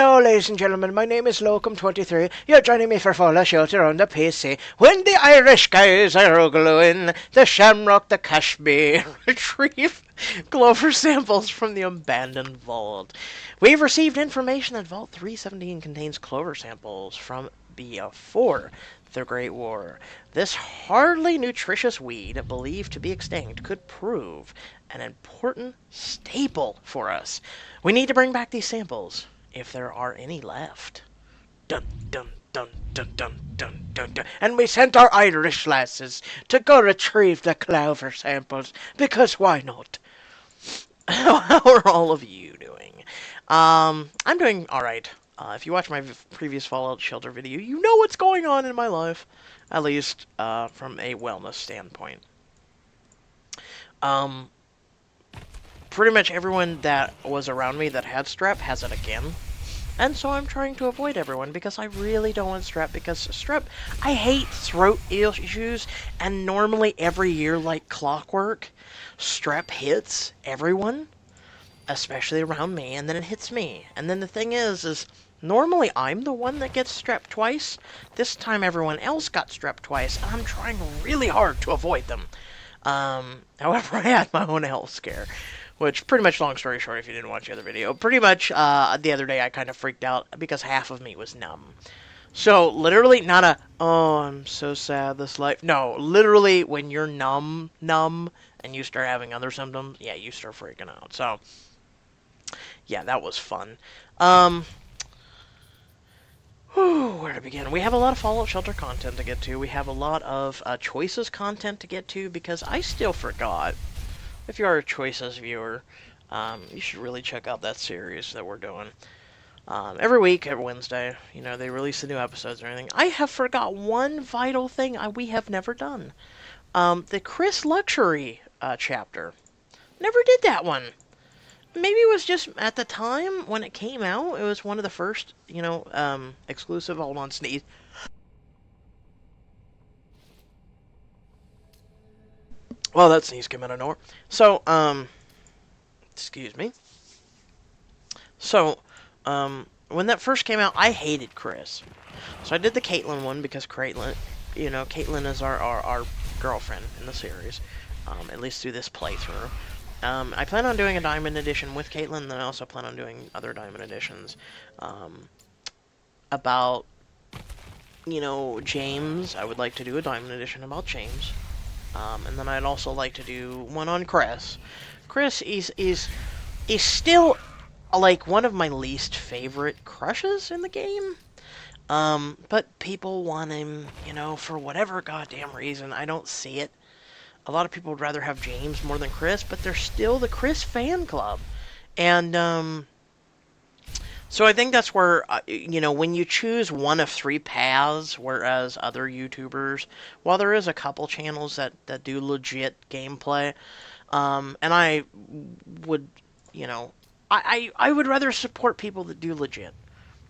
Hello, ladies and gentlemen. My name is Locum23. You're joining me for Full Shelter on the PC when the Irish guys are gluing the Shamrock The Cashbah retrieve clover samples from the abandoned vault. We've received information that Vault 317 contains clover samples from before the Great War. This hardly nutritious weed, believed to be extinct, could prove an important staple for us. We need to bring back these samples, if there are any left. Dun dun dun dun dun dun dun dun. And we sent our Irish lasses to go retrieve the clover samples, because why not? How are all of you doing? I'm doing alright. If you watch my previous Fallout Shelter video, you know what's going on in my life. At least, from a wellness standpoint. Pretty much everyone that was around me that had strep has it again. And so I'm trying to avoid everyone because I really don't want strep, because strep, I hate throat issues, and normally every year like clockwork, strep hits everyone, especially around me, and then it hits me. And then the thing is normally I'm the one that gets strep twice. This time everyone else got strep twice, and I'm trying really hard to avoid them. However, I had my own health scare. Which, pretty much, long story short, if you didn't watch the other video, pretty much, the other day I kind of freaked out because half of me was numb. So, literally, not a, oh, I'm so sad, this life. No, literally, when you're numb, and you start having other symptoms, yeah, you start freaking out. So, yeah, that was fun. Where to begin? We have a lot of Fallout Shelter content to get to. We have a lot of Choices content to get to, because I still forgot. If you are a Choices viewer, you should really check out that series that we're doing. Every week, every Wednesday, you know, they release the new episodes or anything. I have forgot one vital thing we have never done. The Chris Luxury chapter. Never did that one. Maybe it was just at the time when it came out, it was one of the first, you know, exclusive. Hold on, sneeze. Well, that sneeze came out of nowhere. So, excuse me. So, when that first came out, I hated Chris. So I did the Caitlyn one because Caitlyn, you know, Caitlyn is our girlfriend in the series, at least through this playthrough. I plan on doing a Diamond Edition with Caitlyn, and then I also plan on doing other Diamond Editions, about, you know, James. I would like to do a Diamond Edition about James. And then I'd also like to do one on Chris. Chris is still, like, one of my least favorite crushes in the game. But people want him, you know, for whatever goddamn reason. I don't see it. A lot of people would rather have James more than Chris, but there's still the Chris fan club. And, so I think that's where, you know, when you choose one of three paths, whereas other YouTubers, while there is a couple channels that do legit gameplay, and I would, you know, I would rather support people that do legit.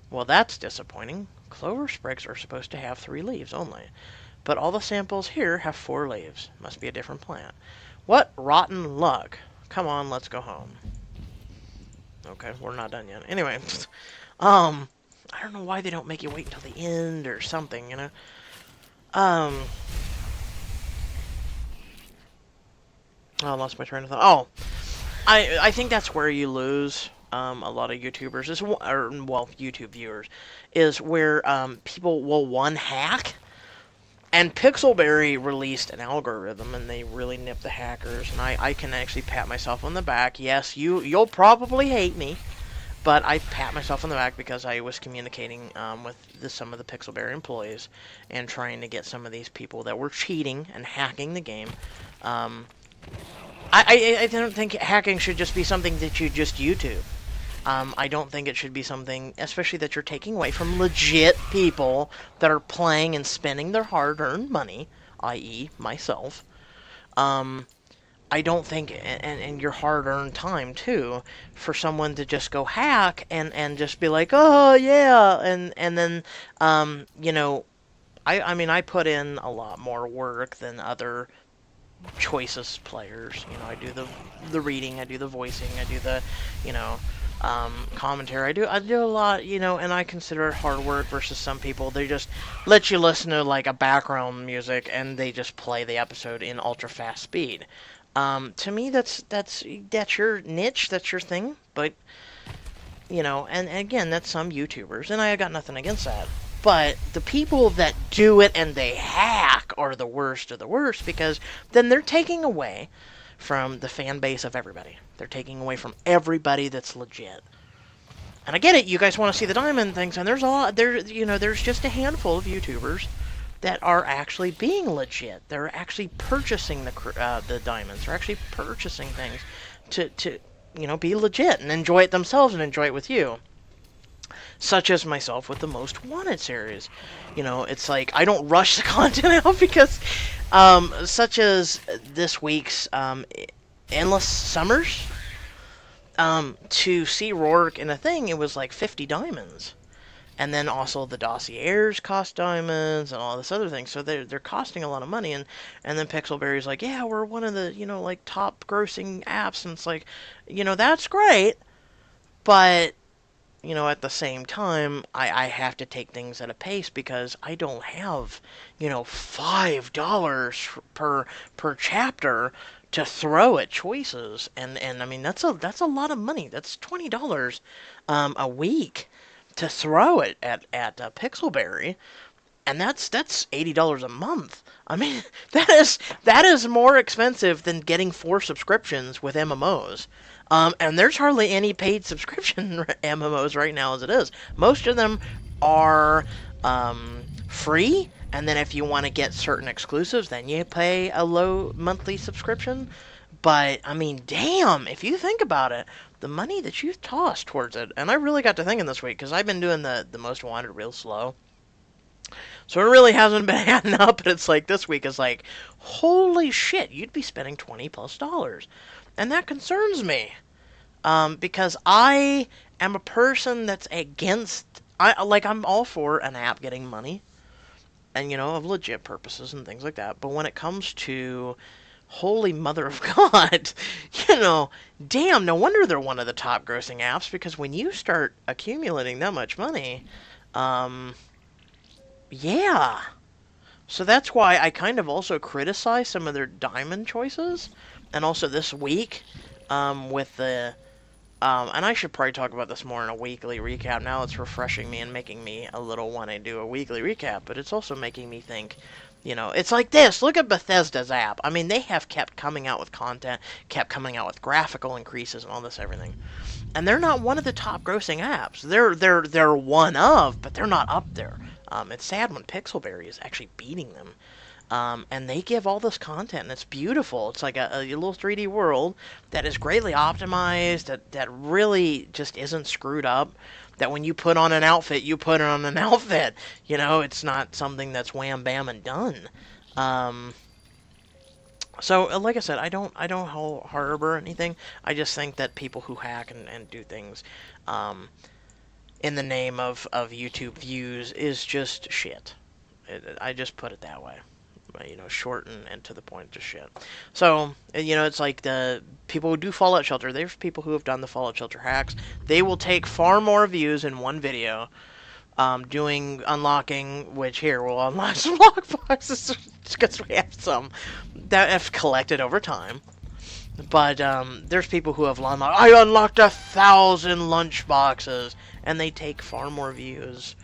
Well, that's disappointing. Clover sprigs are supposed to have 3 leaves only, but all the samples here have 4 leaves. Must be a different plant. What rotten luck. Come on, let's go home. Okay, we're not done yet. Anyway, I don't know why they don't make you wait until the end or something, you know? I lost my train of thought. Oh, I think that's where you lose a lot of YouTubers, well, YouTube viewers, is where people will hack. And Pixelberry released an algorithm, and they really nipped the hackers. And I can actually pat myself on the back. Yes, you'll probably hate me, but I pat myself on the back because I was communicating with some of the Pixelberry employees and trying to get some of these people that were cheating and hacking the game. I don't think hacking should just be something that you just YouTube. I don't think it should be something, especially that you're taking away from legit people that are playing and spending their hard-earned money, i.e. myself. I don't think, and your hard-earned time, too, for someone to just go hack and just be like, oh, yeah, and then, you know, I mean, I put in a lot more work than other Choices players. You know, I do the reading, I do the voicing, I do the, you know, commentary. I do a lot, and I consider it hard work versus some people. They just let you listen to like a background music and they just play the episode in ultra fast speed. To me, that's your niche, that's your thing. But and again, that's some YouTubers, and I got nothing against that. But the people that do it and they hack are the worst of the worst, because then they're taking away from the fan base of everybody. They're taking away from everybody that's legit. And I get it, you guys want to see the diamond things, and there's a lot there's just a handful of YouTubers that are actually being legit. They're actually purchasing the diamonds. They're actually purchasing things to be legit and enjoy it themselves and enjoy it with you. Such as myself with the Most Wanted series. It's like I don't rush the content out because, such as this week's Endless Summers, to see Rourke in a thing, it was like 50 diamonds. And then also the dossiers cost diamonds and all this other thing. So they're costing a lot of money. And then Pixelberry's like, yeah, we're one of the, like top grossing apps. And it's like, that's great. But at the same time, I have to take things at a pace because I don't have, $5 per chapter to throw at choices. And I mean, that's a lot of money. That's $20 a week to throw it at Pixelberry, and that's $80 a month. I mean, that is more expensive than getting 4 subscriptions with MMOs. And there's hardly any paid subscription MMOs right now as it is. Most of them are free, and then if you want to get certain exclusives, then you pay a low monthly subscription. But, I mean, damn, if you think about it, the money that you've tossed towards it, and I really got to thinking this week, because I've been doing the Most Wanted real slow. So it really hasn't been adding up, but it's like this week is like, holy shit, you'd be spending $20+. And that concerns me. Because I am a person that's against, I'm all for an app getting money, and, of legit purposes and things like that. But when it comes to holy mother of God, damn, no wonder they're one of the top grossing apps, because when you start accumulating that much money, yeah. So that's why I kind of also criticize some of their diamond choices. And also this week, with the, and I should probably talk about this more in a weekly recap. Now it's refreshing me and making me a little want to do a weekly recap, but it's also making me think, it's like this. Look at Bethesda's app. I mean, they have kept coming out with content, kept coming out with graphical increases and all this everything. And they're not one of the top grossing apps. They're one of, but they're not up there. It's sad when Pixelberry is actually beating them. And they give all this content, and it's beautiful. It's like a little 3D world that is greatly optimized, that really just isn't screwed up. That when you put on an outfit, you put on an outfit. It's not something that's wham bam and done. So, like I said, I don't harbor anything. I just think that people who hack and do things in the name of YouTube views is just shit. I just put it that way. Short and to the point, just shit. So, it's like the people who do Fallout Shelter. There's people who have done the Fallout Shelter hacks. They will take far more views in one video, doing unlocking, which here we'll unlock some lockboxes because we have some that have collected over time. But there's people who have unlocked. I unlocked 1,000 lunchboxes, and they take far more views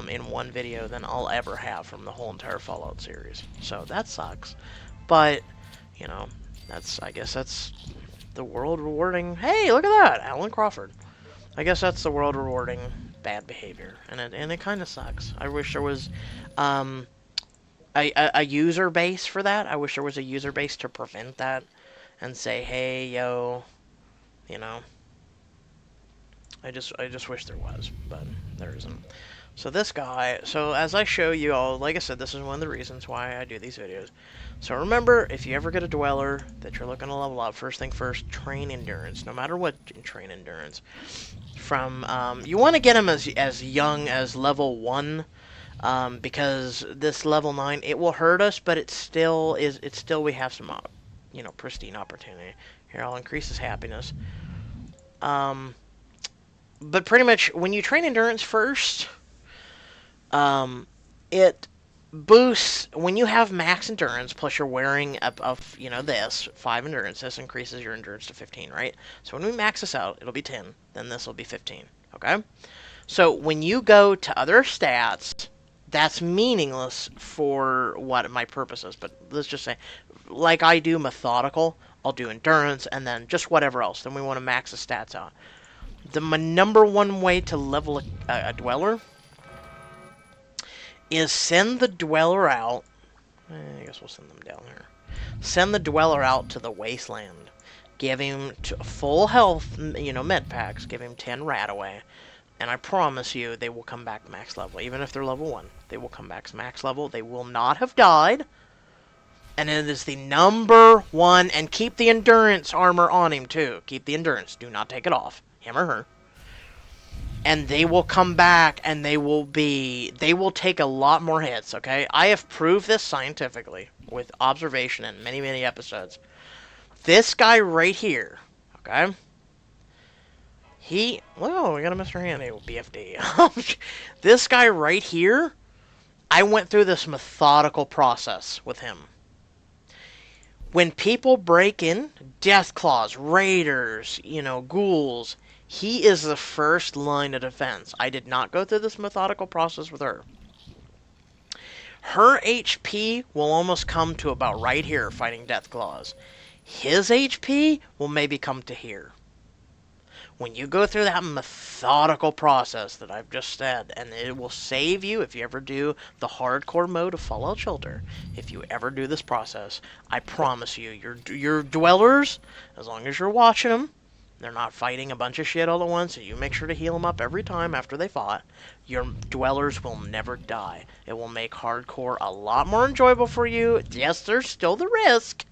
in one video than I'll ever have from the whole entire Fallout series. So that sucks. But I guess that's the world rewarding. Hey, look at that, Alan Crawford. I guess that's the world rewarding bad behavior, and it kind of sucks. I wish there was a user base for that. I wish there was a user base to prevent that and say, hey, yo, I just wish there was, but there isn't. So this guy, as I show you all, like I said, this is one of the reasons why I do these videos. So remember, if you ever get a dweller that you're looking to level up, first thing first, train endurance. No matter what, train endurance. From you want to get them as young as level 1, because this level 9, it will hurt us, but it still we have some pristine opportunity. Here, I'll increase his happiness. but pretty much when you train endurance first, it boosts when you have max endurance. Plus, you're wearing this 5 endurance. This increases your endurance to 15, right? So when we max this out, it'll be 10. Then this will be 15. Okay. So when you go to other stats, that's meaningless for what my purpose is. But let's just say, like I do methodical, I'll do endurance and then just whatever else. Then we want to max the stats out. My number one way to level a dweller is send the dweller out. I guess we'll send them down here. Send the dweller out to the wasteland. Give him full health, med packs. Give him 10 rat away. And I promise you, they will come back max level. Even if they're level 1, they will come back max level. They will not have died. And it is the number one. And keep the endurance armor on him, too. Keep the endurance. Do not take it off. Him or her. And they will come back, and they will take a lot more hits, okay? I have proved this scientifically with observation in many, many episodes. This guy right here, okay? We got a Mr. Handy, BFD. This guy right here, I went through this methodical process with him. When people break in, death claws, raiders, ghouls, he is the first line of defense. I did not go through this methodical process with her. Her HP will almost come to about right here fighting death claws. His HP will maybe come to here. When you go through that methodical process that I've just said, and it will save you if you ever do the hardcore mode of Fallout Shelter, if you ever do this process, I promise you, your dwellers, as long as you're watching them, they're not fighting a bunch of shit all at once, and you make sure to heal them up every time after they fought, your dwellers will never die. It will make hardcore a lot more enjoyable for you. Yes, there's still the risk,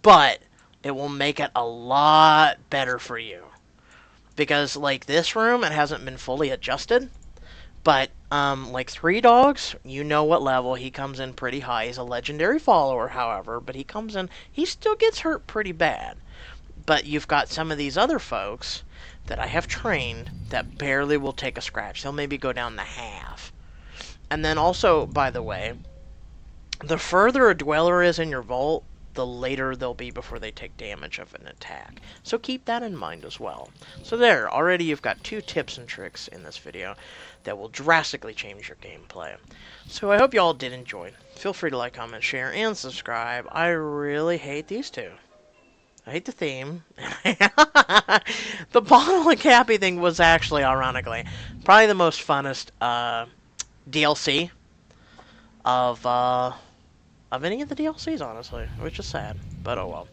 but it will make it a lot better for you. Because, like this room, it hasn't been fully adjusted. But, like 3 Dogs, you know what level. He comes in pretty high. He's a legendary follower, however. But he still gets hurt pretty bad. But you've got some of these other folks that I have trained that barely will take a scratch. They'll maybe go down to half. And then also, by the way, the further a dweller is in your vault, the later they'll be before they take damage of an attack. So keep that in mind as well. So there, already you've got 2 tips and tricks in this video that will drastically change your gameplay. So I hope you all did enjoy. Feel free to like, comment, share, and subscribe. I really hate these 2. I hate the theme. The bottle and Cappy thing was actually, ironically, probably the most funnest DLC of any of the DLCs, honestly, which is sad, but oh well.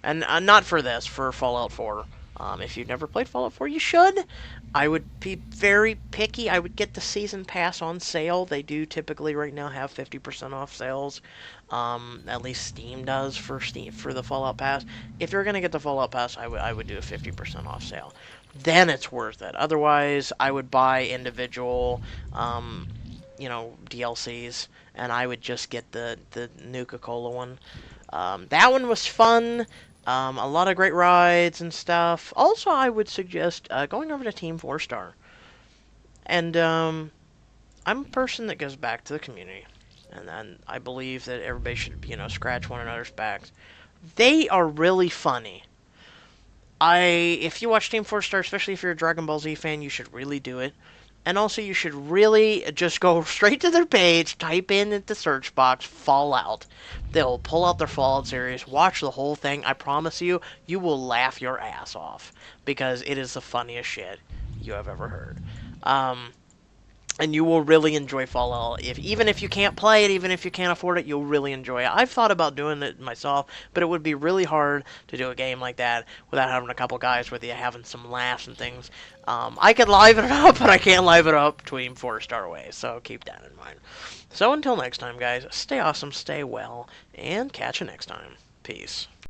And not for this, for Fallout 4. If you've never played Fallout 4, you should. I would be very picky. I would get the Season Pass on sale. They do typically right now have 50% off sales. At least Steam does for the Fallout Pass. If you're going to get the Fallout Pass, I would do a 50% off sale. Then it's worth it. Otherwise, I would buy individual DLCs, and I would just get the Nuka-Cola one. That one was fun. A lot of great rides and stuff. Also, I would suggest going over to Team 4-Star. And I'm a person that goes back to the community. And I believe that everybody should, scratch one another's backs. They are really funny. If you watch Team 4-Star, especially if you're a Dragon Ball Z fan, you should really do it. And also, you should really just go straight to their page, type in the search box, Fallout. They'll pull out their Fallout series, watch the whole thing. I promise you, you will laugh your ass off. Because it is the funniest shit you have ever heard. And you will really enjoy Fallout. Even if you can't play it, even if you can't afford it, you'll really enjoy it. I've thought about doing it myself, but it would be really hard to do a game like that without having a couple guys with you, having some laughs and things. I could liven it up, but I can't liven it up Team 4-Star way, so keep that in mind. So until next time, guys, stay awesome, stay well, and catch you next time. Peace.